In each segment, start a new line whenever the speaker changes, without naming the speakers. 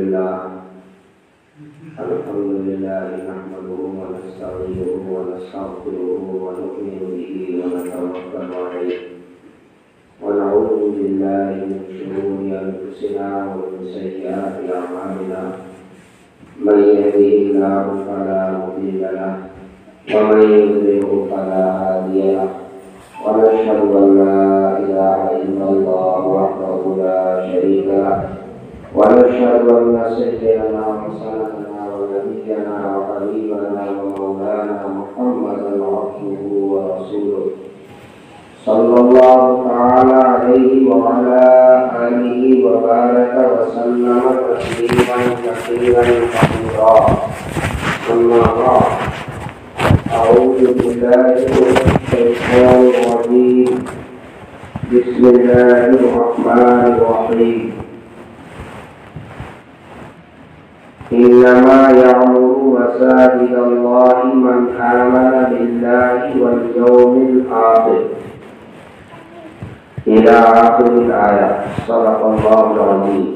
لله نحمده ونستعينه ونستغفره ونؤمن به ونتوكل عليه ونعوذ بالله من شرور أنفسنا ومن سيئات أعمالنا من يهده الله فلا مضل له ومن يضلل فلا هادي له ونشهد أن لا إله إلا الله وحده لا شريك له ونشهد أن سيدنا وسندنا ونبينا وحبيبنا ومولانا محمدا عبده ورسوله صلى الله تعالى عليه وعلى آله وبارك وسلم تسليما كثيرا كثيرا أما بعد أعوذ بالله من الشيطان الرجيم بسم الله الرحمن الرحيم إنما يعمر مساجد الله من آمن بالله واليوم الآخر إلى آخر الآية صدق الله العظيم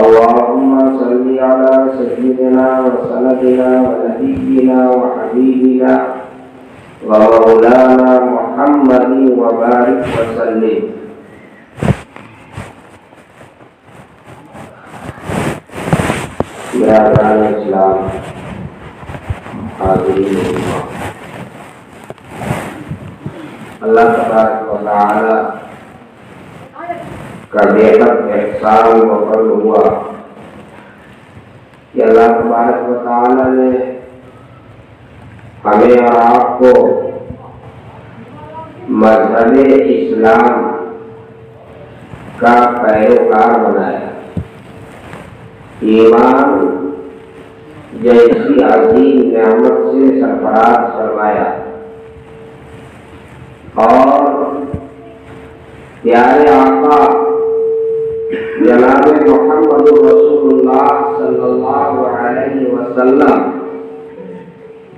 اللهم صل على سيدنا وسندنا ونبينا وحبيبنا ومولانا محمد وبارك وسلم. برادران اسلام، حاضرین اجتماع، اللہ تبارک و تعالی کا بےحد احسان و فضل ہوا کہ اللہ تبارک و تعالی نے ہمیں اور آپ کو مذہب اسلام کا پیروکار بنایا. ایمان جیسی عظیم نعمت سے سرفراز فرمایا اور پیارے آقا جناب محمد رسول اللہ صلی اللہ علیہ وسلم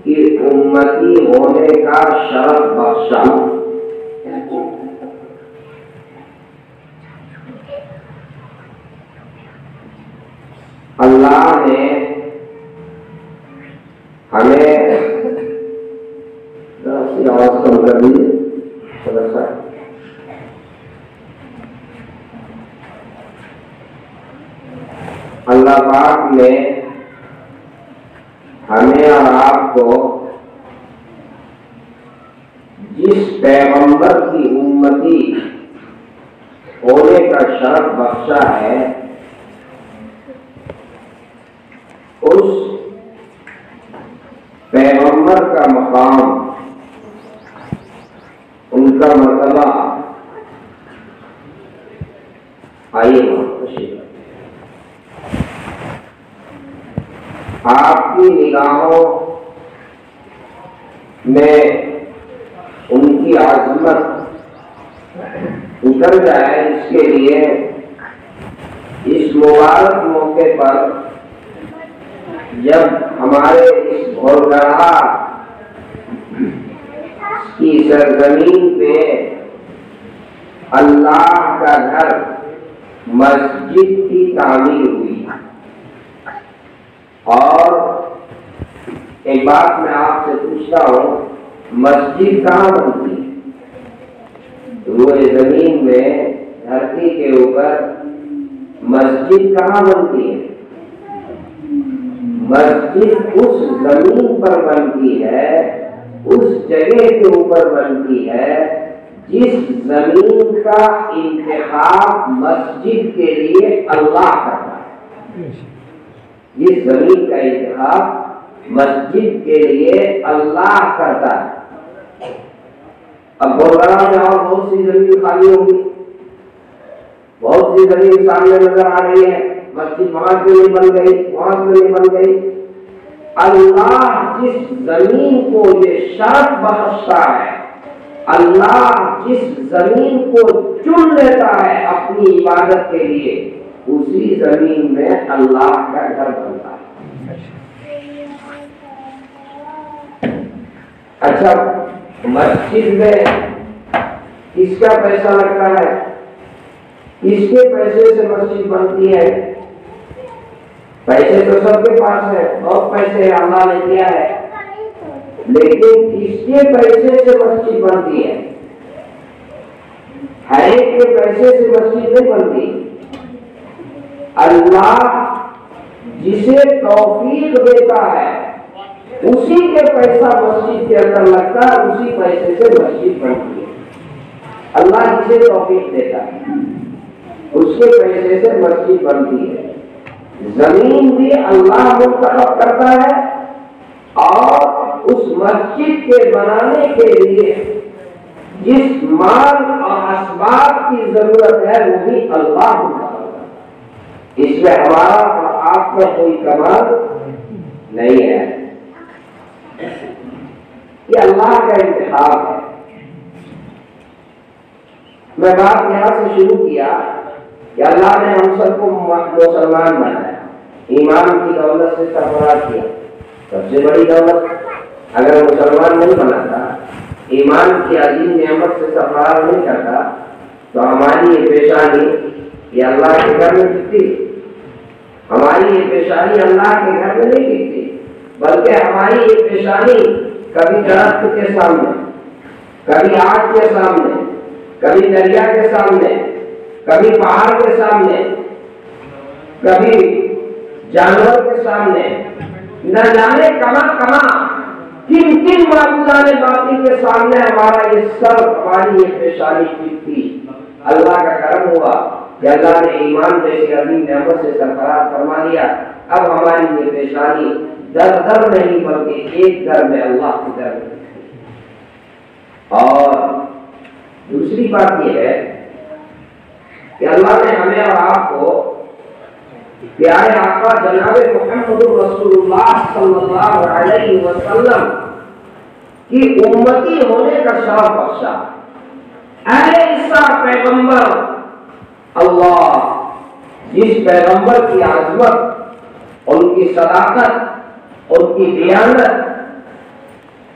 کی امتی ہونے کا شرف بخشا. اللہ نے ہمیں آواز کم کر دیجیے. اللہ پاک نے ہمیں اور آپ کو جس پیغمبر کی امتی ہونے کا شرف بخشا ہے اس پیغمبر کا مقام، ان کا مرتبہ آئیے آپ کی نگاہوں میں ان کی عظمت اتر جائے، اس کے لیے اس مبارک موقع پر جب ہمارے اس بھورگڑھا کی سرزمین پہ اللہ کا گھر مسجد کی تعمیر ہوئی. اور ایک بات میں آپ سے پوچھتا ہوں، مسجد کہاں بنتی ہے؟ روئے زمین میں دھرتی کے اوپر مسجد کہاں بنتی ہے؟ مسجد اس زمین پر بنتی ہے، اس جگہ کے اوپر بنتی ہے جس زمین کا انتخاب مسجد کے لیے اللہ کرتا ہے. جس زمین کا انتخاب مسجد کے لیے اللہ کرتا ہے. اب بولگڑھا میں اور بہت سی زمین خالی ہوگی، بہت سی زمین سامنے نظر آ رہی ہے، مسجد وہاں کیوں نہیں بن گئی، وہاں کیوں نہیں بن گئی. اللہ جس زمین کو یہ شرف بخشتا ہے، اللہ جس زمین کو چن لیتا ہے اپنی عبادت کے لیے، اسی زمین میں اللہ کا گھر بنتا ہے. اچھا، مسجد میں کس کا پیسہ لگتا ہے؟ کس کے پیسے سے مسجد بنتی ہے؟ پیسے تو سب کے پاس ہے، بہت پیسے اللہ نے دیا ہے، لیکن اس کے پیسے سے مسجد بنتی ہے، ہر ایک کے پیسے سے مسجد نہیں بنتی۔ اللہ جسے توفیق دیتا ہے اسی کے پیسہ مسجد کے اندر لگتا ہے، اسی پیسے سے مسجد بنتی ہے۔ اللہ جسے توفیق دیتا ہے اس کے پیسے سے مسجد بنتی ہے۔ زمین بھی اللہ منتخب کرتا ہے، اور اس مسجد کے بنانے کے لیے جس مال اور اسباب کی ضرورت ہے وہ بھی اللہ منتخب کرتا ہے۔ اس میں ہمارا اور آپ کا کوئی کمال نہیں ہے، یہ اللہ کا انتخاب ہے۔ میں بات یہاں سے شروع کیا کہ اللہ نے ہم سب کو مسلمان بنایا، ایمان کی دولت سے سرفراز کیا۔ سب سے بڑی دولت اگر مسلمان نہیں بناتا، ایمان کی عظیم نعمت سے سرفراز نہیں کرتا، تو ہماری یہ پیشانی یہ اللہ کے گھر میں دکھتی، ہماری یہ پیشانی اللہ کے گھر میں نہیں دکھتی، بلکہ ہماری یہ پیشانی کبھی درخت کے سامنے، کبھی آگ کے سامنے، کبھی دریا کے سامنے، کبھی پہاڑ کے سامنے، کبھی جانور کے سامنے، نہ جانے کہاں کہاں کن کن معبودان باطل کے سامنے ہمارا یہ سر، ہماری یہ پیشانی ٹکتی۔ اللہ کا کرم ہوا کہ اللہ نے ایمان جیسی عظیم نعمت سے سرفراز فرما دیا۔ اب ہماری یہ پیشانی در در نہیں بلکہ ایک در میں اللہ کی در میں۔ اور دوسری بات یہ ہے کہ اللہ نے ہمیں اور آپ کو پیارے آقا جناب محمد رسول اللہ صلی اللہ علیہ وسلم کی امتی ہونے کا شرف بخشا۔ ایسا پیغمبر، اللہ جس پیغمبر کی عظمت، ان کی صداقت، ان کی دیانت،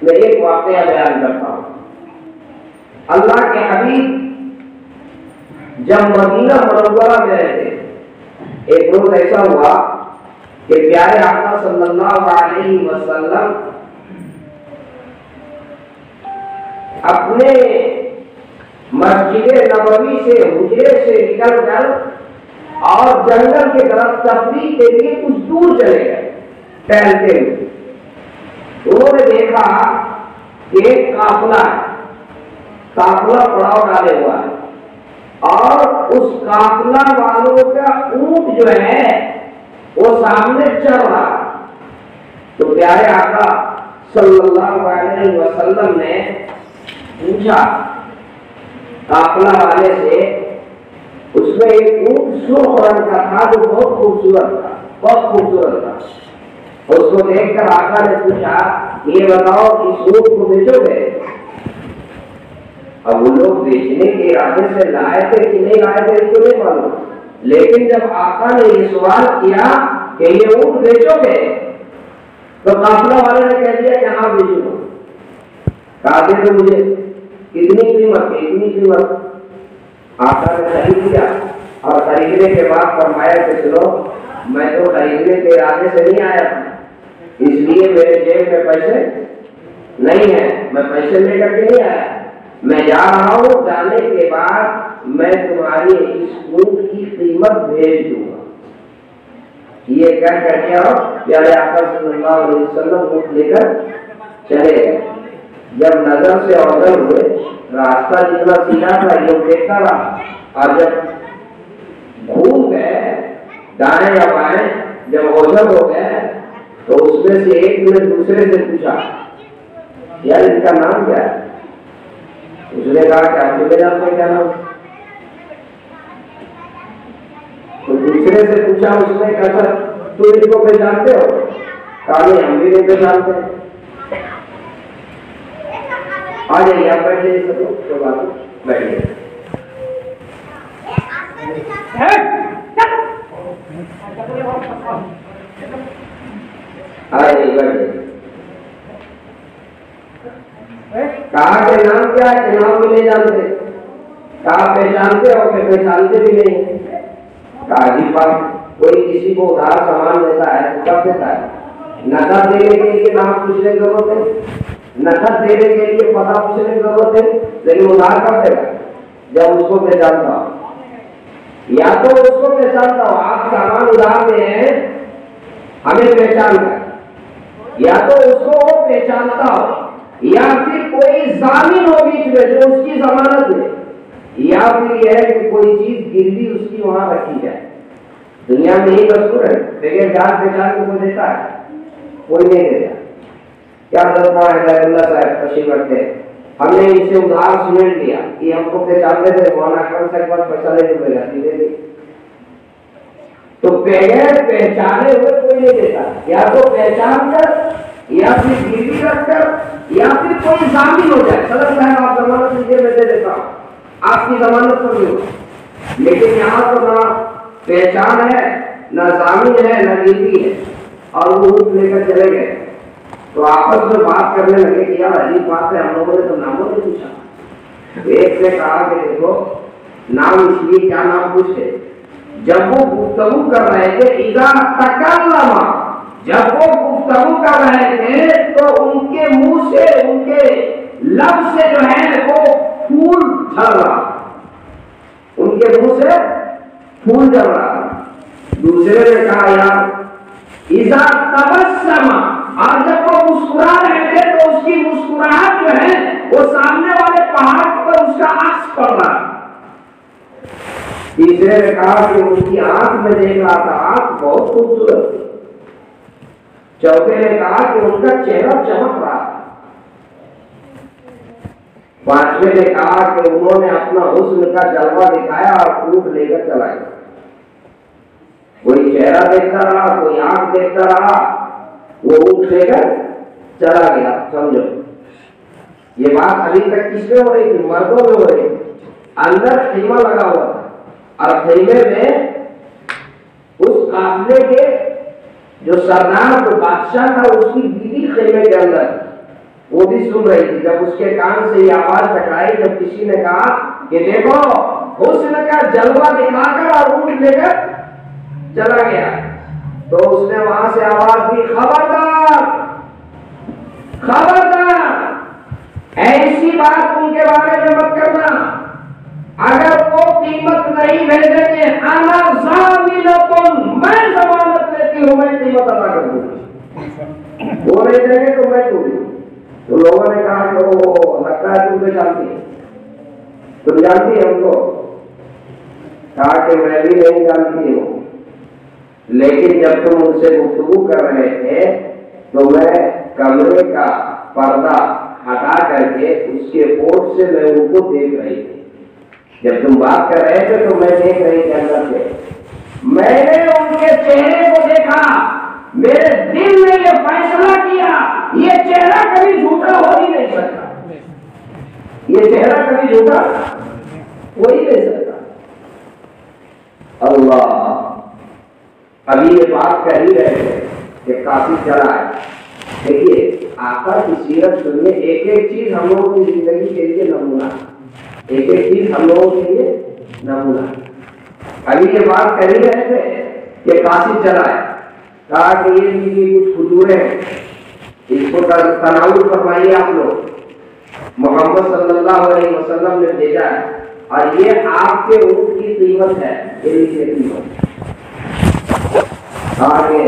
میں ایک واقعہ بیان کرتا ہوں۔ اللہ کے حبیب جب مدینہ منورہ میں رہتے، ایک روز ایسا ہوا کہ پیارے آقا صلی اللہ علیہ وسلم اپنے مسجد نبوی سے حجرے سے نکل کر اور جنگل کی طرف تفریح کے لیے کچھ دور چلے گئے ٹہلتے ہوئے۔ انہوں نے دیکھا کہ ایک قافلہ ہے، قافلہ پڑاؤ ڈالے ہوا ہے، اور اس قافلہ والوں کا اونٹ جو ہے وہ سامنے چل رہا ہے۔ تو پیارے آقا صلی اللہ علیہ وسلم نے پوچھا قافلہ والے سے، اس میں ایک اونٹ سرخ رنگ کا تھا جو بہت خوبصورت تھا، بہت خوبصورت تھا۔ اس کو دیکھ کر آقا نے پوچھا یہ بتاؤ کہ اس اونٹ کو بیچو گے؟ اب وہ لوگ بیچنے کے ارادے سے لائے تھے کہ نہیں لائے تھے اس کو نہیں معلوم، لیکن جب آقا نے یہ سوال کیا کہ یہ اونٹ بیچو گے، تو قافلہ والے نے کہہ دیا کہ ہاں بیچوں گا۔ کہا کہ مجھے کتنی قیمت، اتنی قیمت۔ آقا نے خرید لیا، اور خریدنے کے بعد فرمایا کہ چلو میں تو خریدنے کے ارادے سے نہیں آیا تھا، اس لیے میرے جیب میں پیسے نہیں ہیں، میں پیسے لے کر کے نہیں آیا، میں جا رہا ہوں، جانے کے بعد میں تمہاری اس اونٹ کی قیمت بھیج دوں گا۔ یہ کہہ کر کے پیارے آقا صلی اللہ علیہ وسلم اونٹ لے کر چلے گئے۔ جب نظر سے اوجل ہوئے، راستہ جتنا سیدھا تھا یہ دیکھتا رہا، اور جب گھوم گئے دائیں یا بائیں، جب اوجل ہو گئے تو اس میں سے ایک نے دوسرے سے پوچھا یار ان کا نام کیا ہے؟ اس نے کہا کہ آپ مجھے جانتے ہیں کیا نام؟ تو دوسرے سے پوچھا، اس نے کہا سر تو ان کو پہچانتے ہو؟ کہا نہیں ہم بھی نہیں پہچانتے۔ آ جائیے آپ بیٹھ جائیے، سب کوئی بات نہیں، بیٹھیے۔ آ جائیے بیٹھ جائیے۔ کہا کہ نام کیا ہے؟ کہ نام بھی نہیں جانتے۔ کہا پہچانتے ہو؟ کہ پہچانتے بھی نہیں۔ کہا عجیب بات، کوئی کسی کو ادھار سامان دیتا ہے تو کب دیتا ہے؟ نقد دینے کے لیے نام پوچھنے کی ضرورت ہے، نقد دینے کے لیے پتہ پوچھنے کی ضرورت ہے، لیکن ادھار کب دے گا؟ جب اس کو پہچانتا ہو، یا تو اس کو پہچانتا ہو، آپ سامان ادھار دے ہیں ہمیں پہچان کر، یا تو اس کو وہ پہچانتا ہو، یا پھر کوئی ضامن ہو بیچ میں جو اس کی ضمانت دے، یا پھر یہ ہے کہ کوئی چیز گروی اس کی وہاں رکھی جائے۔ دنیا میں ہی مشہور ہے، بغیر جان پہچان کو کوئی دیتا ہے؟ کوئی نہیں دیتا۔ کیا حضرت اللہ صاحب تشریف رکھتے ہیں، ہم نے ان سے ادھار سیمنٹ لیا کہ ہم کو پہچانتے تھے، مولانا اکرم صاحب پر پیسہ لے کے جاتی دے دی، تو بغیر پہچانے ہوئے کوئی نہیں دیتا، یا تو پہچان کر، یا پھر گروی رکھ کر، یا پھر کوئی ضامن ہو جائے، صدر صاحب آپ ضمانت لیجیے میں دے دیتا ہوں، آپ کی ضمانت پر نہیں ہو۔ لیکن یہاں تو نہ پہچان ہے، نہ ضامن ہے، نہ گروی ہے، اور وہ روپ لے کر چلے گئے، تو آپس میں بات کرنے لگے کہ یار عجیب بات ہے، ہم لوگوں نے تو ناموں نے پوچھا۔ ایک نے کہا کہ دیکھو نام اس لیے کیا نام پوچھتے، جب وہ گفتگو کر رہے تھے، اذا تکلم، جب وہ گفتگو کر رہے تھے تو ان کے منہ سے، ان کے لب سے جو ہے وہ پھول جھڑ رہا، ان کے منہ سے پھول جھڑ رہا۔ دوسرے نے کہا یار اذا تبسم، اور جب وہ مسکرا رہے تھے تو اس کی مسکراہٹ جو ہے وہ سامنے والے پہاڑ پر اس کا عکس پڑ رہا۔ تیسرے نے کہا کہ ان کی آنکھ میں دیکھ رہا تھا، آنکھ بہت خوبصورت تھی۔ چوتھے نے کہا کہ ان کا چہرہ چمک رہا تھا۔ پانچویں نے کہا کہ انہوں نے اپنا حسن کا جلوہ دکھایا اور اونٹ لے کر چلا گیا۔ کوئی چہرہ دیکھتا رہا، کوئی آنکھ دیکھتا رہا، وہ اونٹ لے کر چلا گیا۔ سمجھو یہ بات ابھی تک کس میں ہو رہی تھی؟ مردوں میں ہو رہی تھی۔ اندر خیمہ لگا ہوا تھا، اور خیمے میں اس قافلے کے جو سردار، جو بادشاہ تھا، اس کی بیوی خیمے کے اندر، وہ بھی سن رہی تھی۔ جب اس کے کان سے یہ آواز ٹکرائی، جب کسی نے کہا کہ دیکھو حسن کا جلوہ دکھا کر اور اونٹ لے کر چلا گیا، تو اس نے وہاں سے آواز دی، خبردار خبردار، ایسی بات ان کے بارے میں مت کرنا، اگر وہ قیمت نہیں بھیجیں گے، انا ضامنۃ، میں ضمانت لیتی ہوں، میں قیمت ادا کر دوں گی۔ وہ نہیں دیں گے تو میں دوں گی۔ تو لوگوں نے کہا کہ وہ لگتا ہے تم جانتی ہے، تم جانتی ہے ان کو؟ کہا کہ میں بھی نہیں جانتی ہوں، لیکن جب تم ان سے گفتگو کر رہے تھے تو میں کمرے کا پردہ ہٹا کر کے اس کے اوٹ سے میں ان کو دیکھ رہی تھی۔ جب تم بات کر رہے تھے تو میں دیکھ رہی تھی اندر سے، میں نے ان کے چہرے کو دیکھا، میرے دل نے یہ فیصلہ کیا یہ چہرہ کبھی جھوٹا ہو ہی نہیں سکتا، یہ چہرہ کبھی جھوٹا ہو ہی نہیں سکتا۔ اللہ، ابھی یہ بات کر ہی رہے تھے کہ کافی چلا ہے۔ دیکھیے آقا کی سیرت سنیے، ایک ایک چیز ہم لوگوں کی زندگی کے لیے نمونہ، ایک ایک چیز ہم لوگوں کے لیے نمونہ۔ ابھی یہ بات کر ہی رہے تھے کہ کافی چلا ہے، کہا کہ یہ بھی کچھ کھجوریں ہیں، اس کو تناول فرمائیے آپ لوگ، محمد صلی اللہ علیہ وسلم نے بھیجا ہے، اور یہ آپ کے اونٹ کی قیمت ہے، یہ لیجیے قیمت۔ آگے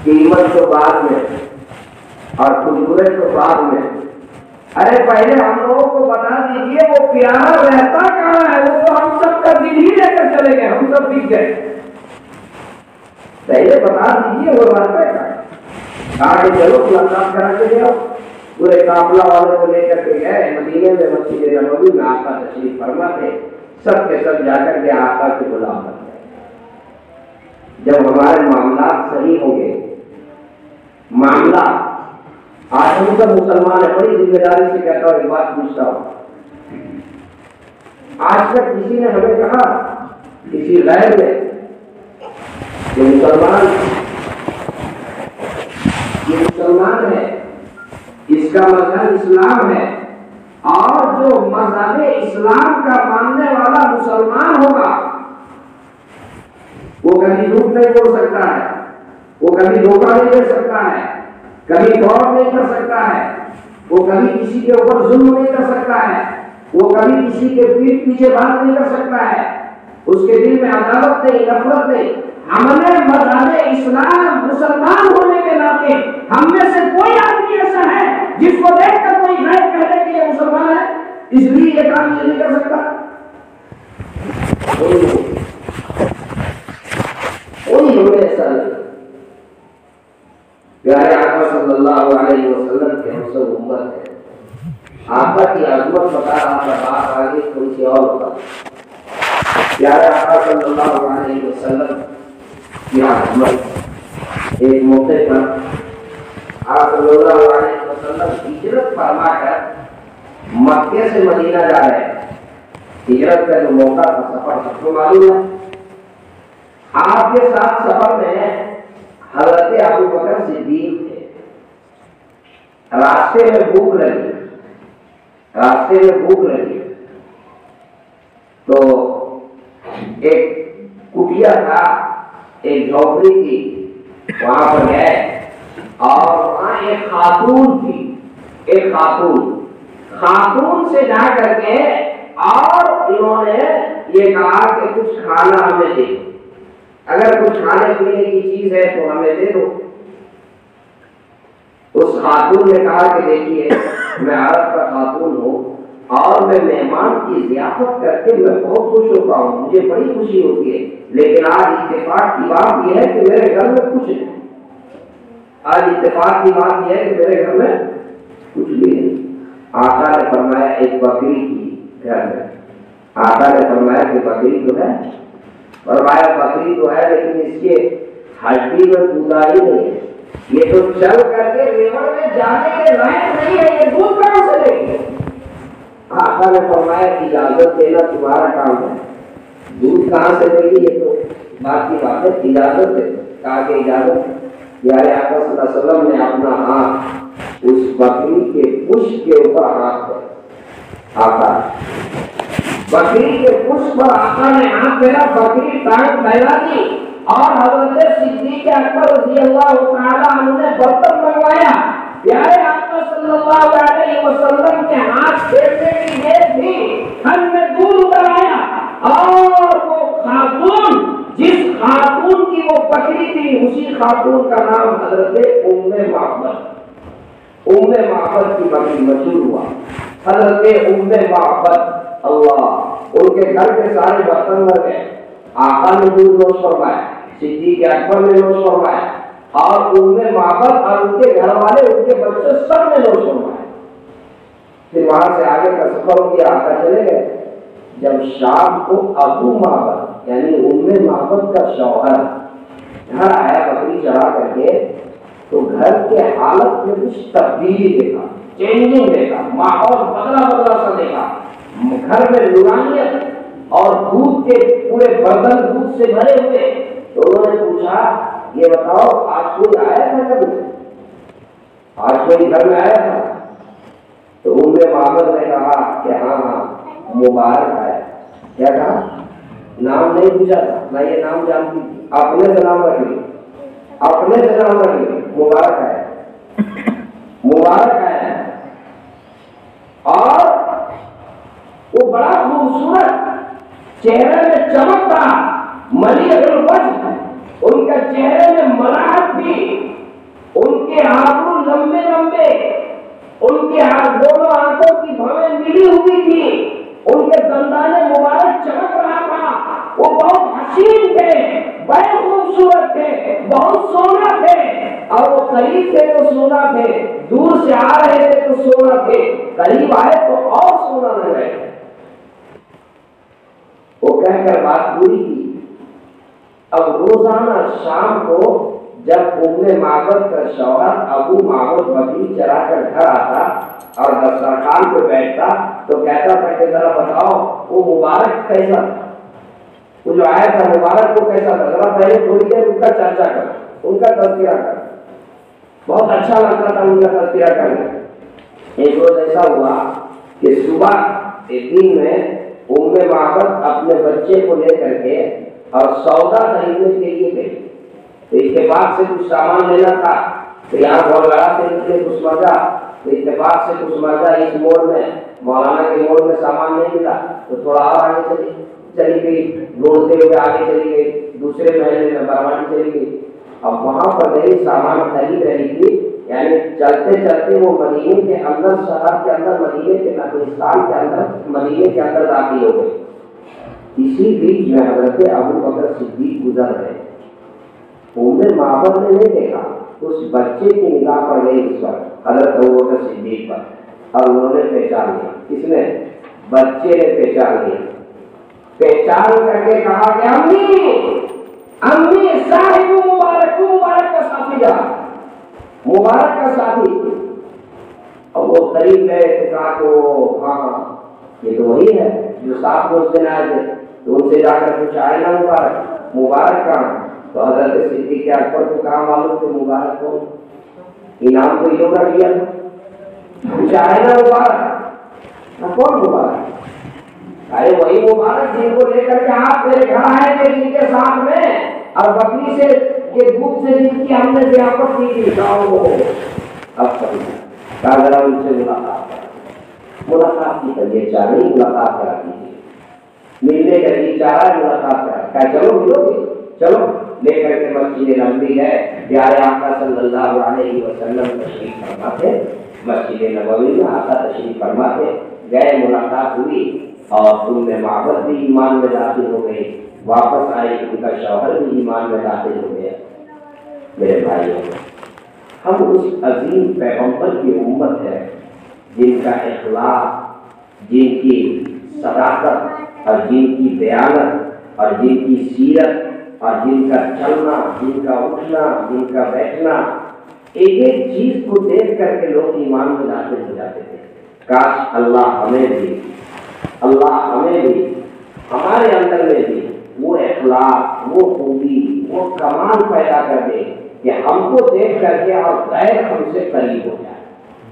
قیمت تو بعد میں اور کھجوریں تو بعد میں، ارے پہلے ہم لوگوں کو بتا دیجیے وہ پیارا رہتا کہاں ہے؟ وہ تو ہم سب کا دل ہی لے کر چلے گئے، ہم سب بک گئے، پہلے بتا دیجیے وہ رہتا کہاں؟ آگے چلو ملاقات کرا کے گیا، پورے قافلہ والے کو لے کر کے گئے مدینے میں، مسجد نبوی میں آقا تشریف فرما تھے، سب کے سب جا کر کے آقا کے غلام بن گئے۔ جب ہمارے معاملات صحیح ہوں گے، معاملات، آج ہم سب مسلمان ہیں، بڑی ذمہ داری سے کہتا ہوں، ایک بات پوچھتا ہوں، آج تک کسی نے ہمیں کہا، کسی غیر نے، کہ مسلمان ہے، اس کا مذہب اسلام ہے، اور جو مذہب اسلام کا ماننے والا مسلمان ہوگا وہ کبھی جھوٹ نہیں بول سکتا ہے، وہ کبھی دھوکہ نہیں دے سکتا ہے، کبھی فراڈ نہیں کر سکتا ہے، وہ کبھی کسی کے اوپر ظلم نہیں کر سکتا ہے، وہ کبھی کسی کے پیٹھ پیچھے بات نہیں کر سکتا ہے، اس کے دل میں عداوت نہیں، نفرت نہیں۔ ہم نے مذہب اسلام مسلمان ہونے کے ناطے ہم میں سے کوئی آدمی ایسا ہے جس کو دیکھ کر کوئی غیر کہہ دے کہ یہ مسلمان ہے، اس لیے یہ کام یہ نہیں کر سکتا۔ کوئی ہمیں ایسا نہیں۔ پیارے آقا صلی اللہ علیہ وسلم کے ہم سب امت ہے۔ آقا کی عظمت بتا رہا تھا، بات آگے تھوڑی سی اور بتا۔ پیارے آقا صلی اللہ علیہ وسلم کی عظمت، ایک موقع پر آپ صلی اللہ علیہ وسلم ہجرت فرما کر مکے سے مدینہ جا رہے ہیں۔ ہجرت کا جو موقع تھا، سفر سب کو معلوم ہے۔ آپ کے ساتھ سفر میں حضرت ابو بکر صدیق تھے۔ راستے میں بھوک لگی تو ایک کٹیا تھا، ایک جھوپڑی تھی، وہاں پر گئے اور وہاں ایک خاتون تھی، ایک خاتون سے جا کر کے اور انہوں نے یہ کہا کہ کچھ کھانا ہمیں دے، اگر کچھ کھانے پینے کی چیز ہے تو ہمیں دے دو۔ اس خاتون نے کہا کہ دیکھیے میں عرب کا خاتون ہوں اور میں مہمان کی ضیافت کر کے میں بہت خوش ہوتا ہوں، مجھے بڑی خوشی ہوتی ہے، لیکن آج اتفاق کی بات یہ ہے کہ میرے گھر میں کچھ نہیں۔ آج اتفاق کی بات یہ ہے کہ میرے گھر میں کچھ بھی نہیں۔ آقا نے فرمایا ایک بکری کی گھر میں، آقا نے فرمایا کہ بکری تو ہے، فرمایا بکری تو ہے لیکن اس کے ہڈی میں دودھ نہیں ہے، یہ تو چل کر کے ریوڑ میں جانے کے لائق نہیں ہے، یہ دودھ کہاں سے لے گی؟ آقا نے فرمایا کہ اجازت دینا تمہارا کام ہے، دودھ کہاں سے لے گی یہ تو بات کی بات ہے، اجازت دے۔ کہا کہ اجازت۔ پیارے آقا صلی اللہ علیہ وسلم نے اپنا ہاتھ اس بکری کے پشت کے اوپر ہاتھ پھیرا، آقا بکری کے پشت پر آقا نے ہاتھ پھیرا، بکری ٹانگ پھیلا دی اور حضرت صدیق اکبر رضی اللہ تعالی عنہ نے برتن منگوایا۔ پیارے آقا صلی اللہ علیہ وسلم کے ہاتھ پھیرنے کی دیر تھی، ہم نے دودھ اتر آیا اور وہ خاتون جس خاتون کی وہ بکری تھی، اسی خاتون کا نام حضرت ام معبد کی بکری مشہور ہوا، حضرت ام معبد۔ اللہ، ان کے گھر کے سارے برتن بھر گئے، آقا نے دودھ نوش فرمایا، صدیق اکبر نے نوش فرمایا اور ام معبد اور ان کے گھر والے، ان کے بچے سب نے نوش فرمایا۔ پھر وہاں سے آگے کا سفر کیا، آقا چلے گئے۔ جب شام کو ابو معبد یعنی ام معبد کا شوہر گھر آیا بکری چڑھا کر کے، تو گھر کے حالت میں کچھ تبدیلی دیکھا، چینجنگ دیکھا، ماحول بدلا سا دیکھا، گھر میں نورانیت اور دودھ کے پورے برتن دودھ سے بھرے ہوئے۔ تو انہوں نے پوچھا یہ بتاؤ آج کوئی آیا تھا کبھی؟ آج کوئی گھر میں آیا تھا؟ تو ام معبد نے کہا کہ ہاں مبارک آیا۔ کیا کہا؟ نام نہیں پوچھا تھا، نہ یہ نام جانتی تھی، اپنے سے نام رکھ لی، مبارک آیا۔ اور وہ بڑا خوبصورت، چہرے میں چمک تھا، ملیح الوجہ، ان کا چہرے میں ملاحت تھی، ان کے آنکھوں لمبے لمبے، ان کے دونوں آنکھوں کی بھویں ملی ہوئی تھی، ان کے دندانے مبارک چمک رہا تھا، وہ بہت حسین تھے، بڑے خوبصورت تھے، بہت سونا تھے، اور وہ قریب تھے تو سونا تھے، دور سے آ رہے تھے تو سونا تھے، قریب آئے تو اور سونا نہ رہے۔ وہ کہہ کر بات پوری کی۔ اب روزانہ شام کو جب ام معبد کا شوہر ابو معبد بکری چرا کر گھر آتا اور دسترخوان پہ بیٹھتا تو کہتا تھا کہ ذرا بتاؤ وہ مبارک کیسا تھا، وہ جو آیا تھا مبارک کو کیسا تھا، ذرا پہلے تھوڑی دیر ان کا چرچا کر، ان کا تذکرہ کر۔ بہت اچھا لگتا تھا ان کا تذکرہ کرنا۔ ایک روز ایسا ہوا کہ صبح ایک دن میں ام معبد اپنے بچے کو لے کر کے اور سودا خریدنے کے لیے گئی، تو اتفاق سے کچھ سامان لینا تھا، تو یہاں گولگڑا سے نکلے کسمرجا، تو اتفاق سے کسمرجا اس موڑ میں مولانا کے موڑ میں سامان نہیں ملا، تو تھوڑا اور آگے چلی گئی، ڈھونڈتے ہوئے آگے چلی گئی، دوسرے محلے میں برواڈی چلی گئی۔ اب وہاں پر گئی، سامان خرید رہی تھی، یعنی چلتے چلتے وہ مدینے کے اندر، شہر کے اندر، مدینے کے نخلستان کے اندر، مدینے کے اندر داخل ہو گئی۔ اسی بیچ میں حضرت ابو بکر صدیق گزر رہے، معبد نے نہیں دیکھا، اس بچے کی نگاہ پڑ گئی اس پر، حضرت ابو بکر صدیق پر، اور انہوں نے پہچان لیا۔ کس نے؟ بچے نے پہچان لیا۔ پہچان کر کے کہا کہ امی امی صاحب مبارک، مبارک کا ساتھی جا، مبارک کا ساتھی۔ اور وہ قریب گئے تو کہا کہ ہاں یہ تو وہی ہے جو ساتھ میں اس دن آئے تھے، تو ان سے جا کر پوچھا آئے نا مبارک، مبارک کہاں؟ تو حضرت صدیق اکبر کو کہاں معلوم کہ مبارک کو انعام کو یہ نہ دیا تھا، پوچھا ہے نا مبارک، کون مبارک؟ ارے وہی مبارک جن کو لے کر کے آپ میرے گھر آئے تھے، جن کے ساتھ میں اور بکری سے کے دودھ سے جن کی ہم نے ضیافت کی تھی، اب کہا ذرا ان سے ملاقات کی طبیعت چاہ رہی، ملاقات کرا دیجیے، ملنے کا جی چاہ رہا ہے، ملاقات کرا، کہا چلو ملو گے، چلو لے کر کے مسجد نبوی گئے، پیارے آقا صلی اللہ علیہ وسلم تشریف فرما تھے، مسجد نبوی میں آقا تشریف فرما تھے، گئے، ملاقات ہوئی، اور ان میں معبد بھی ایمان میں داخل ہو گئی، واپس آئے، ان کا شوہر بھی ایمان میں داخل ہو گیا۔ میرے بھائیوں، ہم اس عظیم پیغمبر کی امت ہے جن کا اخلاق، جن کی صداقت اور جن کی دیانت اور جن کی سیرت اور جن کا چلنا، جن کا اٹھنا، جن کا بیٹھنا، ایک ایک چیز کو دیکھ کر کے لوگ ایمان میں داخل ہو جاتے تھے۔ کاش اللہ ہمیں بھی ہمارے اندر میں بھی وہ اخلاق، وہ خوبی، وہ کمال پیدا کر دے کہ ہم کو دیکھ کر کے اور غیر ہم سے قریب ہو جائے،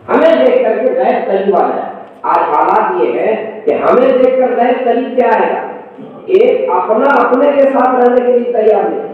ہمیں دیکھ کر کے غیر قریب آ جائے۔ آج حالات یہ ہے کہ ہمیں دیکھ کر غیر قریب کیا آئے گا؟ ایک اپنا اپنے کے ساتھ رہنے کے لیے تیار نہیں،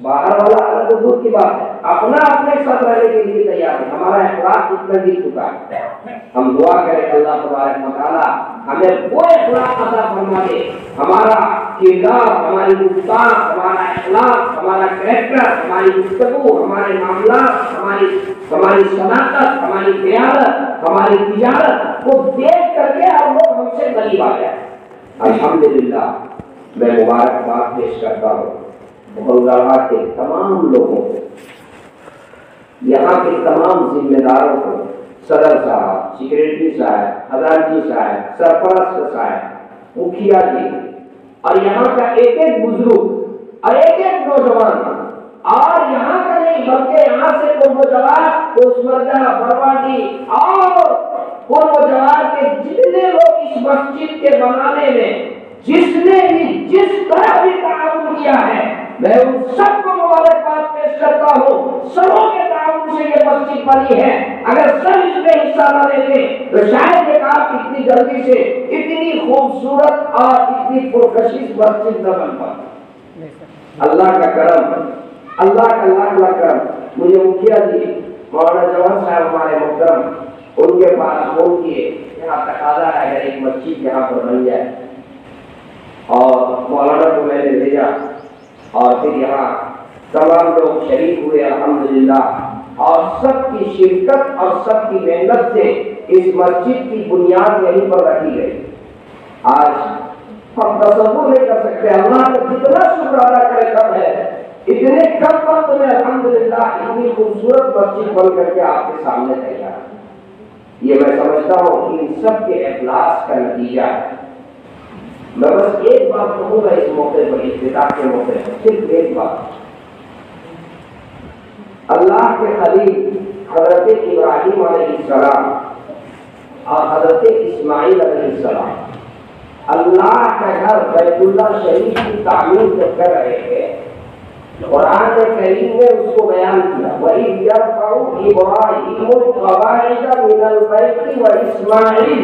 باہر والا الگ تو دور کی بات ہے، اپنا اپنے کے ساتھ رہنے کے لیے تیار ہے۔ ہمارا اخلاق اتنا گر چکا ہے، ہم دعا کریں اللہ تبارک و تعالیٰ ہمیں وہ اخلاق عطا فرما دے، ہمارا کردار، ہماری گفتار، ہمارا اخلاق، ہمارا کریکٹر، ہماری گفتگو، ہمارے معاملات، ہماری صداقت، ہماری قیادت، ہماری تجارت کو دیکھ کر کے اور لوگ ہم سے قریب آ جائے۔ الحمدللہ میں مبارکباد پیش کرتا ہوں محلہ کے تمام لوگوں کو، یہاں کے تمام ذمہ داروں کو، صدر صاحب، سیکریٹری صاحب، خزانچی صاحب، سرپرست صاحب، مکھیا جی، اور یہاں کا ایک ایک بزرگ اور ایک ایک نوجوان، اور یہاں کا نہیں بلکہ یہاں سے نوجوان کسمرجا، برواڈی اور نوجوان کے جتنے لوگ اس مسجد کے بنانے میں جس نے بھی جس طرح بھی تعاون کیا ہے، میں ان سب کو مبارکباد پیش کرتا ہوں۔ سبوں کے تعاون سے یہ مسجد بنی ہے، اگر سب اس میں حصہ نہ لیتے تو شاید یہ کام اتنی جلدی سے اتنی خوبصورت اور اتنی پرکشش مسجد نہ بن پاتی۔ اللہ کا کرم، اللہ کا لاکھ لاکھ کرم۔ مجھے مکھیا جی مولانا جوان صاحب ہمارے محترم، ان کے پاس فون کیے، یہاں تقاضا ہے اگر ایک مسجد یہاں پر بن جائے، اور مولانا کو میں نے بھیجا، اور پھر یہاں تمام لوگ شریک ہوئے الحمدللہ، اور سب کی شرکت اور سب کی محنت سے اس مسجد کی بنیاد یہیں پر رکھی گئی۔ آج ہم تصور نہیں کر سکتے، اللہ کا جتنا شکر ادا کرے کم ہے، اتنے کم وقت میں الحمدللہ اتنی خوبصورت مسجد بن کر کے آپ کے سامنے تیار ہے۔ یہ میں سمجھتا ہوں کہ ان سب کے اخلاص کا نتیجہ ہے۔ میں بس ایک بات کہوں گا اس موقع پر، افتتاح کے موقع پر، صرف ایک بات۔ اللہ کے خلیل حضرت ابراہیم علیہ السلام اور حضرت اسماعیل علیہ السلام اللہ کا گھر بیت اللہ شریف کی تعمیر جب کر رہے تھے، قرآن کریم نے اس کو بیان کیا، وَإِذْ يَرْفَعُ إِبْرَاهِيمُ الْقَوَاعِدَ مِنَ الْبَيْتِ وَإِسْمَاعِيلُ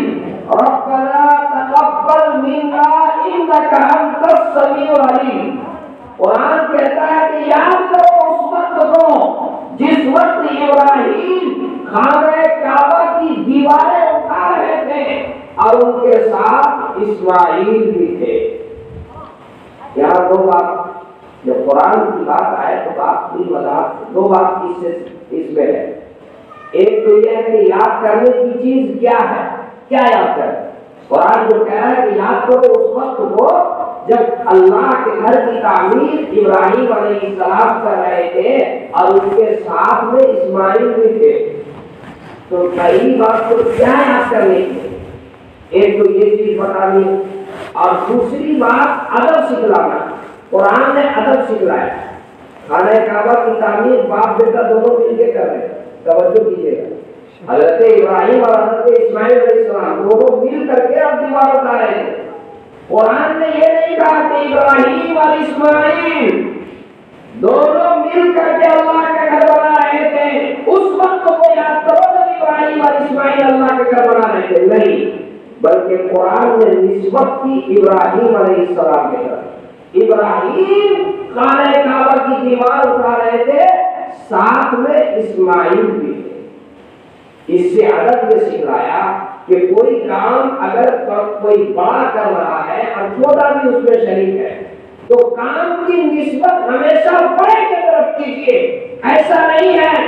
رَبَّنَا تَقَبَّلْ مِنَّا إِنَّكَ أَنْتَ السَّمِيعُ الْعَلِيمُ۔ قرآن کہتا ہے کہ یاد کرو اس وقت کو جس وقت ابراہیم خانہ کعبہ کی دیواریں اٹھا رہے تھے اور ان کے ساتھ اسماعیل بھی تھے۔ یہاں دو بات، جب قرآن کی بات آئے تو بات کی وضاحت دو بات اس میں ہے۔ ایک تو یہ ہے کہ یاد کرنے کی چیز کیا ہے، کیا یاد کریں؟ قرآن جو کہہ رہا ہے کہ یاد کرو اس وقت کو جب اللہ کے گھر کی تعمیر ابراہیم علیہ السلام کر رہے تھے اور ان کے ساتھ میں اسماعیل بھی تھے۔ تو پہلی بات تو کیا یاد کرنے کی، ایک تو یہ چیز بتانی ہے، اور دوسری بات ادب سکھلانا۔ قرآن نے ادب سکھلایا۔ خانہ کعبہ کی تعمیر باپ بیٹا دونوں مل کے کر رہے ہیں، توجہ کیجیے گا۔ حضرت ابراہیم اور حضرت اسماعیل علیہ السلام دونوں مل کر کے اب دیوار اٹھا رہے تھے۔ قرآن نے یہ نہیں کہا کہ ابراہیم اور اسماعیل دونوں مل کر کے اللہ کا گھر بنا رہے تھے، اس وقت کو یاد کرو جب ابراہیم اور اسماعیل اللہ کا گھر بنا رہے تھے، نہیں، بلکہ قرآن نے نسبت کی ابراہیم علیہ السلام کے طرف۔ ابراہیم خانہ کعبہ کی دیوار اٹھا رہے تھے، ساتھ میں اسماعیل بھی تھے۔ اس سے ادب یہ سکھلایا کہ کوئی کام اگر کوئی بڑا کر رہا ہے اور چھوٹا بھی اس میں شریک ہے تو کام کی نسبت ہمیشہ بڑے کی طرف کیجیے۔ ایسا نہیں ہے،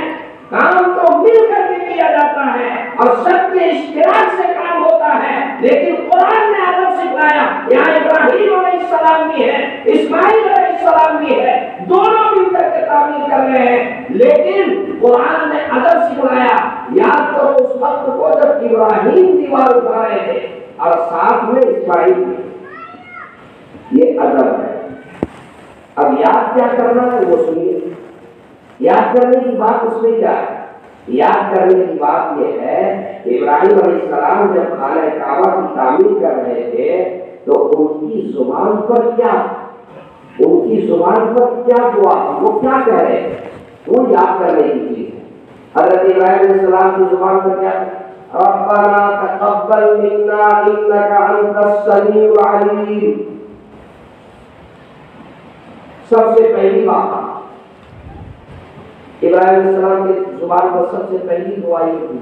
کام تو مل کر کے کیا جاتا ہے اور سب کے اشتراک سے کام ہوتا ہے، لیکن قرآن نے ادب سکھلایا۔ یہاں ابراہیم علیہ السلام بھی ہے، اسماعیل علیہ السلام بھی ہے، دونوں مل کر کے تعمیر کر رہے ہیں، لیکن قرآن نے ادب سکھلایا۔ یاد کرو اس وقت کو جب ابراہیم دیوار اٹھا رہے تھے اور ساتھ میں اسماعیل بھی۔ یہ ادب ہے۔ اب یاد کیا کرنا ہے وہ سنیے۔ یاد کرنے کی بات اس میں کیا ہے؟ یاد کرنے کی بات یہ ہے کہ ابراہیم علیہ السلام جب خانہ کعبہ کی تعمیر کر رہے تھے تو ان کی زبان پر کیا دعا، وہ کیا کہہ رہے تھے، وہ یاد کرنے کی چیز ہے۔ حضرت ابراہیم علیہ السلام کی زبان پر کیا، ربنا تقبل منا انک انت السمیع العلیم۔ سب سے پہلی بات ابراہیم علیہ السلام کی زبان پر سب سے پہلی دعا یہ تھی،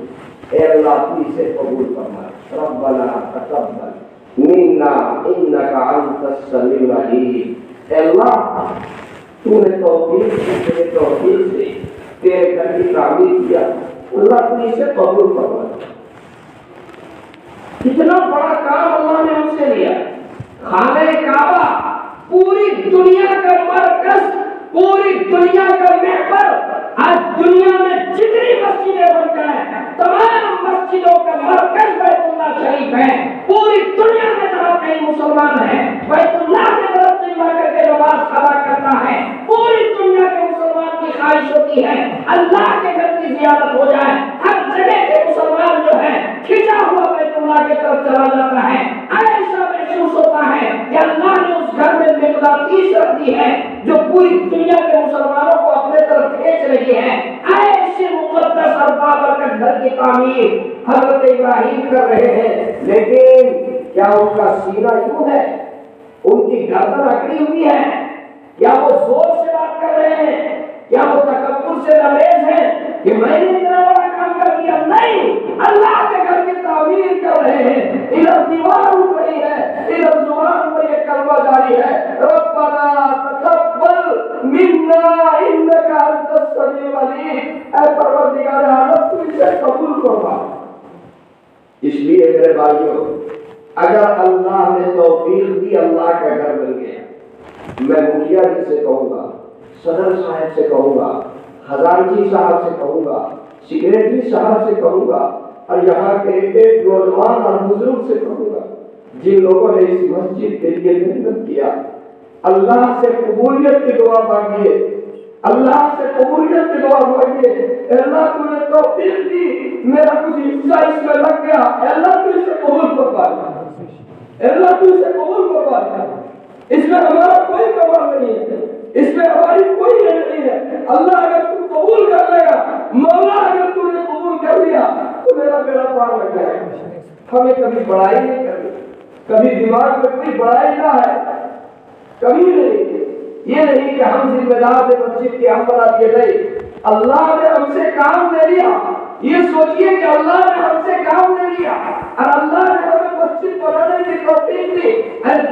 اے اللہ تو اسے قبول فرما، ربنا تقبل منا انک انت السمیع العلیم۔ اے اللہ تو نے توفیق سے تیرے گھر کی تعمیر کیا، اللہ تو اسے قبول فرما۔ کتنا بڑا کام اللہ نے ہم سے لیا۔ خانہ کعبہ پوری دنیا کا مرکز، پوری دنیا کا محور۔ آج دنیا میں جتنی مسجدیں بن جائیں تمام مسجدوں کا مرکز بیت اللہ شریف ہے۔ پوری دنیا میں جہاں کہیں مسلمان ہیں بیت اللہ کی طرف جا کر کے نماز ادا کرتا ہے۔ پوری دنیا کے مسلمان کی خواہش ہوتی ہے اللہ کے گھر کی زیارت ہو جائے۔ ہر جگہ کے مسلمان جو ہے کھنچا ہوا بیت اللہ کی طرف چلا جاتا ہے۔ ایسا محسوس ہوتا ہے کہ اللہ نے اس گھر میں مقناطیس رکھ دی ہے جو پوری دنیا کے مسلمانوں کو اپنے طرف کھینچ رہی ہے۔ ایسے مقدس اور بابرکت گھر کی تعمیر حضرت ابراہیم کر رہے ہیں، لیکن کیا ان کا سینہ یوں ہے، ان کی گردن اکڑی ہوئی ہے، کیا وہ زور سے بات کر رہے ہیں، کیا وہ تکبر سے لبریز ہیں کہ میں نے اتنا بڑا کام کر دیا؟ نہیں، اللہ کے گھر کی تعمیر کر رہے ہیں۔ ادھر دیوار اٹھ رہی ہے، ادھر زبان پر یہ کلمہ جاری ہے، ربنا تقبل منا انک انت السمیع العلیم۔ اے پروردگار عالم تو اسے قبول فرما۔ اس لیے میرے بھائیوں، اگر اللہ نے توفیق دی اللہ کا گھر بن گیا، میں مکھیا جی سے کہوں گا، صدر صاحب سے کہوں گا، خزانچی صاحب سے کہوں گا، سیکریٹری صاحب سے کہوں گا، اور یہاں کے ایک نوجوان اور بزرگ سے کہوں گا جن لوگوں نے اس مسجد کے لیے محنت کیا، اللہ سے قبولیت کی دعا مانگیے، اللہ سے قبولیت کی دعا مانگیے۔ اللہ تو نے توفیق دی، میرا کچھ حصہ اس میں لگ گیا، اللہ تو اسے قبول فرما، اللہ تو اسے قبول فرما۔ اس میں ہمارا کوئی کمال نہیں ہے، اس میں ہماری کوئی نہیں ہے۔ اللہ اگر تو قبول کر لے گا، مولا اگر تو نے قبول کر لیا تو میرا پار لگ جائے گا۔ ہمیں کبھی بڑائی نہیں کرنی، کبھی دماغ میں کوئی بڑائی نہ ہے، کبھی نہیں۔ یہ نہیں کہ ہم ذمہ دار تھے مسجد کے، ہم بنا دیے گئے، اللہ نے ہم سے کام لے لیا۔ یہ سوچئے کہ اللہ نے ہم سے کام لے لیا اور اللہ نے ہمیں مسجد بنانے کی توفیق دی،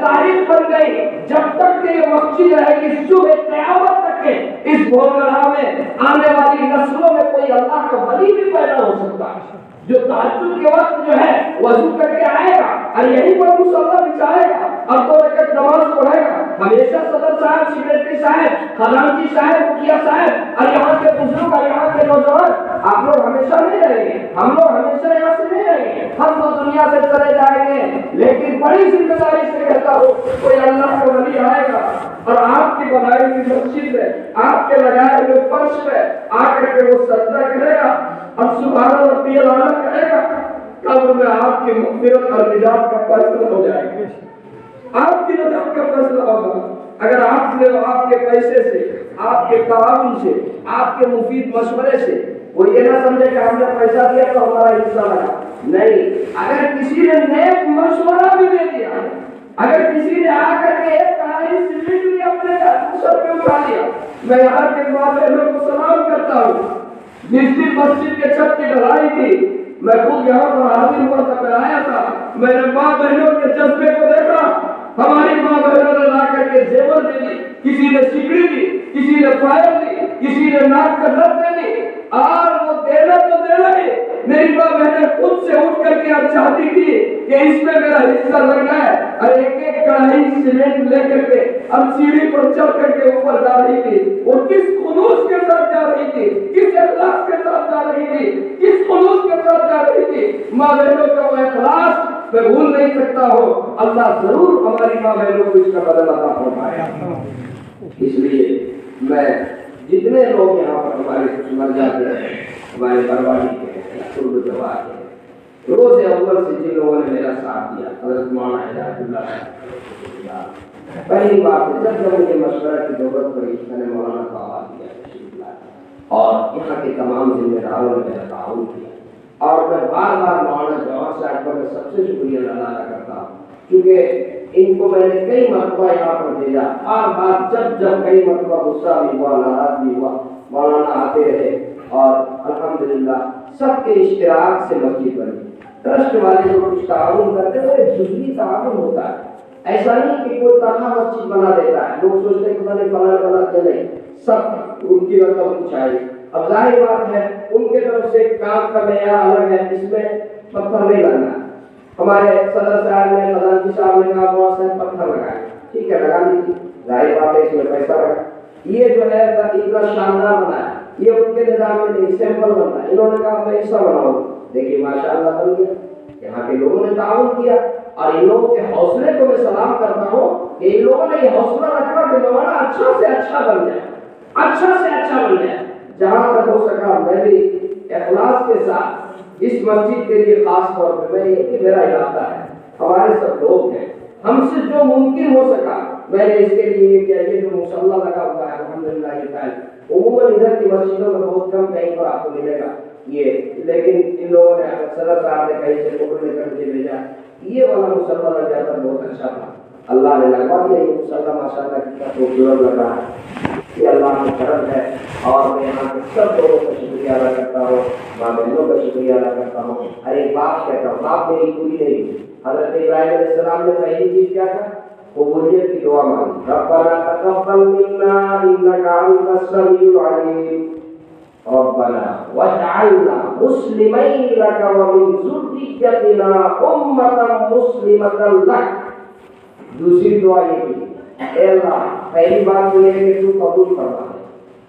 تاریخ بن گئی۔ جب تک کہ یہ مسجد رہے گی صبح قیامت تک کے اس بھولگڑھا میں آنے والی نسلوں میں کوئی اللہ کا ولی بھی پیدا ہو سکتا ہے، جو تہجد کے وقت جو ہے وضو کر کے آئے گا اور یہی پر مصلی بچھائے گا اور 2 رکعت نماز پڑھے گا۔ ہمیشہ صدر صاحب، سیکریٹری صاحب، خزانچی صاحب، مکھیا صاحب اور یہاں کے بزرگ اور یہاں کے نوجوان، آپ لوگ ہمیشہ نہیں رہیں گے، ہم لوگ ہمیشہ یہاں سے نہیں رہیں گے، ہم تو دنیا سے چلے جائیں گے، لیکن بڑی ذمہ داری سے کہتا ہوں کوئی اللہ کا ولی آئے گا اور آپ کی بنائی ہوئی مسجد میں، آپ کے لگائے ہوئے فرش پہ آ کر کے وہ سجدہ کرے گا اور سبحان ربی الاعلیٰ کہے گا، قبر میں آپ کی مغفرت اور نجات کا فیصلہ ہو جائے گا، آپ کی نجات کا فیصلہ ہوگا۔ اگر آپ نے آپ کے پیسے سے، آپ کے تعاون سے، آپ کے مفید مشورے سے، وہ یہ نہ سمجھے کہ ہم نے پیسہ دیا تو ہمارا حصہ لگا، نہیں، اگر کسی نے نیک مشورہ بھی دے دیا، اگر کسی نے آ کر کے ایک کہانی سیمنٹ بھی اپنے سر پہ اٹھا لیا، میں یہاں کے ماں بہنوں کو سلام کرتا ہوں۔ جس دن مسجد کے چھت کی ڈھلائی تھی، میں خود یہاں پر حاضر ہوا تھا، میں آیا تھا، میں نے ماں بہنوں کے جذبے کو دیکھا۔ ہماری ماں بہنوں نے لا کر کے زیور دے دی، کسی نے سکڑی دی، کسی نے پائل دی، کسی نے ناک کا نت دے دی، اور وہ دینا تو دینا ہی، میری ماں بہنیں خود سے اٹھ کر کے چاہتی تھی کہ اس میں میرا حصہ لگ جائے، اور ایک ایک کڑاہی سیمنٹ لے کر کے ہم سیڑھی پر چڑھ کر کے اوپر جا رہی تھی۔ وہ کس خلوص کے ساتھ جا رہی تھی، کس اخلاص کے ساتھ جا رہی تھی، کس خلوص کے ساتھ جا رہی تھی۔ ماں بہنوں کا وہ اخلاص میں بھول نہیں سکتا ہوں۔ اللہ ضرور ہماری ماں بہنوں کو اس کا بدلہ عطا فرمائے۔ اس لیے میں جتنے لوگ یہاں پر ہمارے کچھ مر جاتے ہیں، ہمارے بربادی کے قرب جواب کے، روز اول سے جن لوگوں نے میرا ساتھ دیا، حضرت مولانا ہدایت اللہ، پہلی بات ہے جب مجھے مشورہ کی ضرورت پڑی میں نے مولانا کو آواز دیا اور یہاں کے تمام ذمہ داروں نے میرا تعاون کیا، اور میں بار بار مولانا جوہر صاحب کا میں سب سے شکریہ ادا کرتا ہوں، کیونکہ ان کو میں نے کئی مرتبہ یہاں پر بھیجا، بار بار جب کئی مرتبہ غصہ بھی ہوا، ناراض بھی ہوا، مولانا آتے رہے اور الحمدللہ سب کے اشتراک سے مسجد بنی۔ ٹرسٹ والے جو کچھ تعاون کرتے ہیں وہ ایک جزوی تعاون ہوتا ہے، ایسا نہیں کہ کوئی تنہا مسجد بنا دیتا ہے، لوگ سوچتے ہیں کہ فلاں بناتے نہیں، سب ان کی رقم کچھ آئی۔ اب ظاہر بات ہے ان کے طرف سے کام کا معیار الگ ہے، اس میں پتھر نہیں لگنا۔ ہمارے صدر صاحب نے، خزانچی صاحب نے کہا بہت سے پتھر لگائے، ٹھیک ہے لگا دیجیے، ظاہر بات ہے اس میں پیسہ لگا۔ یہ جو ہے اتنا شاندار بنا ہے، یہ ان کے نظام میں نہیں، سیمپل بنتا ہے، انہوں نے کہا میں ایسا بناؤں، دیکھیے ماشاءاللہ بن گیا، یہاں کے لوگوں نے تعاون کیا، اور ان لوگوں کے حوصلے کو میں سلام کرتا ہوں کہ ان لوگوں نے یہ حوصلہ رکھا کہ مولانا اچھا سے اچھا بن جائے، اچھا سے اچھا بن جائے۔ جہاں تک ہو سکا میں بھی اخلاص کے ساتھ اس مسجد کے لیے خاص طور پہ، میں یہ میرا علاقہ ہے، ہمارے سب لوگ ہیں، ہم سے جو ممکن ہو سکا میں نے اس کے لیے کیا۔ یہ جو مصلی لگا ہوا ہے الحمدللہ یہ تعلق عموماً ادھر کی مسجدوں میں بہت کم کہیں پر آپ کو ملے گا یہ، لیکن ان لوگوں نے صدر صاحب نے کہیں سے ٹکڑ لے کر مجھے بھیجا، یہ والا مصلی لگ جاتا بہت اچھا تھا، اللہ نے لگوا دیا یہ مصلی ماشاءاللہ کتنا خوبصورت لگ رہا ہے، یہ اللہ کا کرم ہے۔ اور میں یہاں کے سب لوگوں کا شکریہ ادا کرتا ہوں، ماں بہنوں کا شکریہ ادا کرتا ہوں۔ اور ایک بات کہتا ہوں، بات میری پوری نہیں ہوئی، حضرت ابراہیم علیہ السلام نے پہلی چیز کیا تھا؟ قبولیت کی دعا مانگی، ربنا تقبل منا انک انت السمیع العلیم ربنا واجعلنا مسلمین لک ومن ذریتنا امة مسلمة لک۔ دوسری دعا یہ کی، اے اللہ پہلی بات یہ ہے کہ تو قبول فرما دے،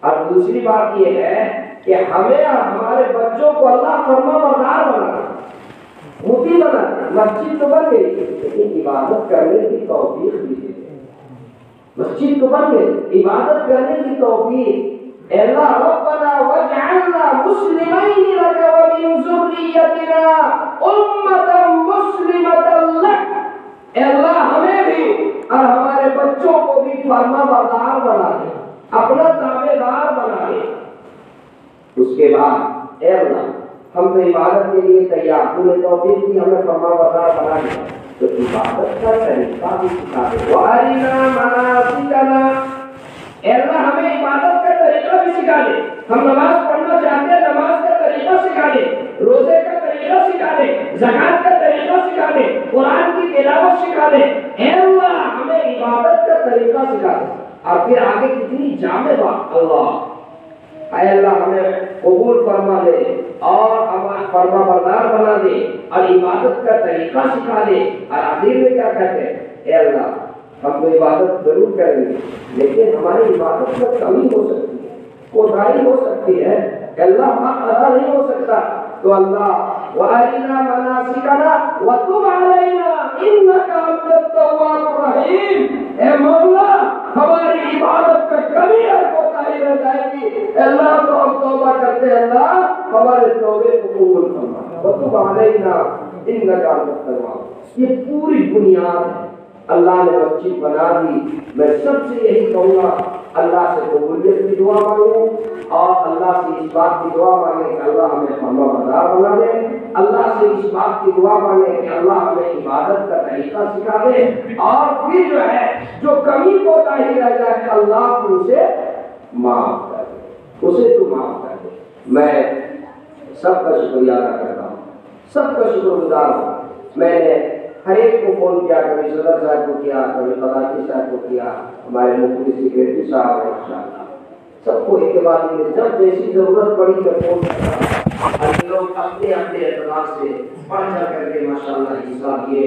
اور دوسری بات یہ ہے کہ ہمیں اور ہمارے بچوں کو اللہ فرما بردار بنا دے، مطیع بنا دے۔ مسجد تو بن گئی لیکن عبادت کرنے کی توفیق بھی دے، مسجد تو بن گئی عبادت کرنے کی توفیق۔ اے اللہ ربنا واجعلنا مسلمین لک ومن ذریتنا امة مسلمة لک۔ اے اللہ ہمیں بھی اور ہمارے بچوں کو بھی فرما بردار بنا دے، اپنا تابعدار بنا دے۔ اس کے بعد اے اللہ ہم تو عبادت کے لیے تیار، تو نے توفیق دی ہمیں فرما بردار بنا دیا، تو عبادت کا طریقہ بھی سکھا دے۔ وَأَرِنَا مَنَاسِكَنَا، اے اللہ ہمیں عبادت کا طریقہ بھی سکھا دے، ہم نماز پڑھنا چاہتے ہیں نماز کا طریقہ سکھا دے، روزے کا طریقہ سکھا دے، زکات کا طریقہ سکھا دے، قرآن کی تلاوت سکھا دے، اے اللہ ہمیں عبادت کا طریقہ سکھا دے۔ اور پھر آگے کتنی جامع بات، اللہ اے اللہ ہمیں قبول فرما دے اور ہمیں فرما بردار بنا دے اور عبادت کا طریقہ سکھا دے۔ اور آخر میں کیا کہتے ہیں، اے اللہ ہم تو عبادت ضرور کریں گے لیکن ہماری عبادت میں کمی ہو سکتی ہے، کوتاہی ہو سکتی ہے، اللہ حق ادا نہیں ہو سکتا، تو اللہ وَأَرِنَا مَنَاسِكَنَا وَتُبْ عَلَيْنَا إِنَّكَ أَنْتَ التَّوَّابُ الرَّحِيمُ۔ اے مولا ہماری عبادت کا کمی اور کوتاہی رہ جائے گی، اللہ تو ہم توبہ کرتے ہیں، اللہ ہمارے توبے کو قبول فرما، وَتُبْ عَلَيْنَا إِنَّكَ أَنْتَ التَّوَّابُ۔ یہ پوری بنیاد ہے، اللہ نے مسجد بنا دی۔ میں سب سے یہی کہوں گا اللہ سے قبولیت کی دعا مانگیں اور اللہ سے اس بات کی دعا مانگیں کہ اللہ ہمیں فرما بردار بنا دے، اللہ سے اس بات کی دعا مانگیں کہ اللہ ہمیں عبادت کا طریقہ سکھا دے، اور پھر جو ہے جو کمی کوتاہی رہ جائے اللہ تو اسے معاف کر دے، اسے تو معاف کر دے۔ میں سب کا شکریہ ادا کرتا ہوں، سب کا شکر گزار ہوں۔ میں نے ہر ایک کو فون کیا، کبھی صدر صاحب کو کیا، کبھی قاضی صاحب کو کیا، ہمارے مفتی سیکریٹری صاحب ہیں ماشاءاللہ، سب کو ایک کے بعد جب جیسی ضرورت پڑی تو فون کرتا، اور لوگ اپنے اپنے اعتبار سے پڑھ چڑھ کر کے ماشاءاللہ حصہ لیے،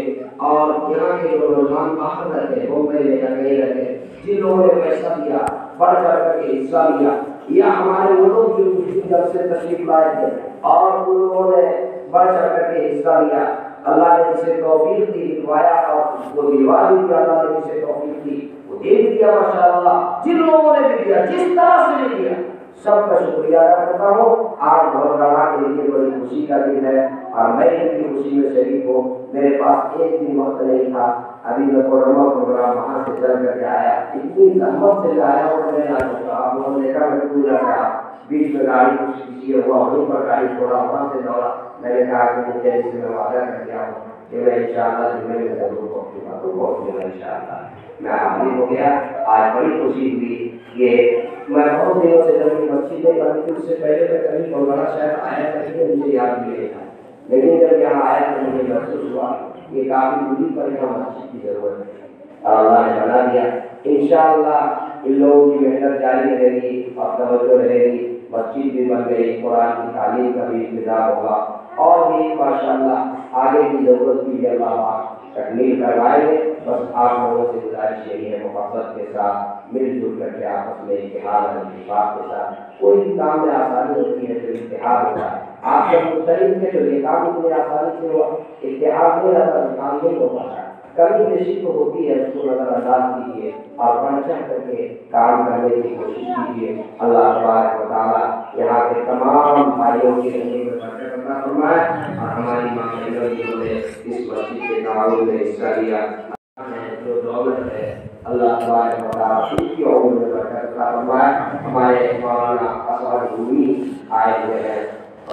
اور یہاں کے جو نوجوان باہر رہتے بمبئی میں یا کہیں رہتے، جن لوگوں نے پیسہ دیا پڑھ چڑھ کر کے حصہ لیا، یا ہمارے وہ لوگ جو جب سے تشریف لائے تھے اور ان لوگوں نے بڑھ چڑھ کر کے حصہ لیا، اللہ نے جسے توفیق دی لکھوایا اور اس کو دلوا بھی دیا، اللہ نے جسے توفیق دی وہ دے بھی دیا ماشاءاللہ، جن لوگوں نے بھی دیا جس طرح سے بھی دیا سب کا شکریہ ادا کرتا ہوں۔ آج بہت بڑا کے لیے بڑی خوشی کا دن ہے اور میں ان کی خوشی میں شریک ہوں۔ میرے پاس ایک دن وقت نہیں تھا، ابھی میں کوڈرما پروگرام وہاں سے چل کر کے آیا، اتنی زحمت سے آیا اور میں آ چکا، آپ لوگوں نے دیکھا میں پورا گیا، بیچ میں گاڑی کچھ کسی ہوا وہیں پر گاڑی چھوڑا، وہاں سے دوڑا، میں نے کہا کہ مجھے اس میں وعدہ کر دیا ہوں کہ میں انشاءاللہ جمعے میں ضرور پہنچوں گا، تو پہنچوں گا انشاءاللہ۔ میں حاضر ہو گیا، آج بڑی خوشی ہوئی کہ میں بہت دنوں سے جب مسجد نہیں بنی تھی اس سے پہلے میں کبھی بنگلہ شہر آیا تھا، مجھے یاد بھی نہیں تھا، لیکن جب یہاں آیا تو مجھے محسوس ہوا کہ کافی دوری پر یہاں مسجد کی ضرورت ہے اور اللہ نے بنا دیا۔ انشاءاللہ ان لوگوں کی محنت جاری رہے گی اور توجہ رہے گی، مسجد بھی بن گئی، قرآن کی تعلیم کا بھی انتظام ہوگا، اور بھی ماشاءاللہ آگے کی ضرورت بھی اللہ پاک تکمیل کروائیں گے۔ بس آپ لوگوں سے گزارش یہی ہے محبت کے ساتھ مل جل کر کے آپس میں اتحاد اور اتفاق کے ساتھ، کوئی بھی کام میں آسانی ہوتی ہے تو اتحاد ہوتا ہے، آپ جب مختلف تھے تو یہ کام اتنی آسانی سے ہوا، اتحاد نہیں رہتا تو کام نہیں ہو پاتا، کمی بیشی تو ہوتی ہے، اس کو نظر انداز کیجیے اور بڑھ چڑھ کر کے کام کرنے کی کوشش کیجیے۔ اللہ تبارک و تعالیٰ یہاں کے تمام بھائیوں کی زندگی میں برکت عطا فرمائے اور ہماری ماں جنہوں نے اس مسجد کے تعاون میں حصہ لیا، جو دولت ہے اللہ تبارک و تعالیٰ ان کی عمر میں برکت عطا فرمائے۔ ہمارے مولانا اسعد رومی آئے ہوئے ہیں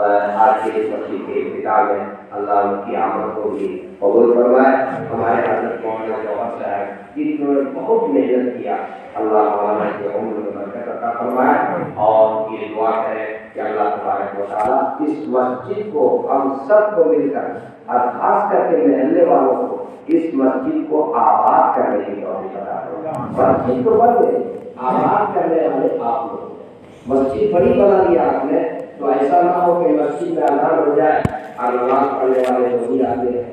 آج کے اس مسجد کے افتتاح میں، اللہ ان کی آمد کو بھی قبول فرمائے۔ ہمارے حضرت مولانا جوہر صاحب جنہوں نے بہت محنت کیا، اللہ مولانا کی عمر میں برکت عطا فرمائے، اور یہ دعا کرے کہ اللہ تبارک و تعالیٰ اس مسجد کو ہم سب کو مل کر اور خاص کر کے محلے والوں کو اس مسجد کو آباد کرنے کی توفیق عطا فرمائے۔ مسجد تو بن گئی، آباد کرنے والے آپ لوگ، مسجد بڑی بنا دی آپ نے، تو ایسا نہ ہو کہ مسجد میں اذان ہو جائے اور نماز پڑھنے والے وہی آتے ہیں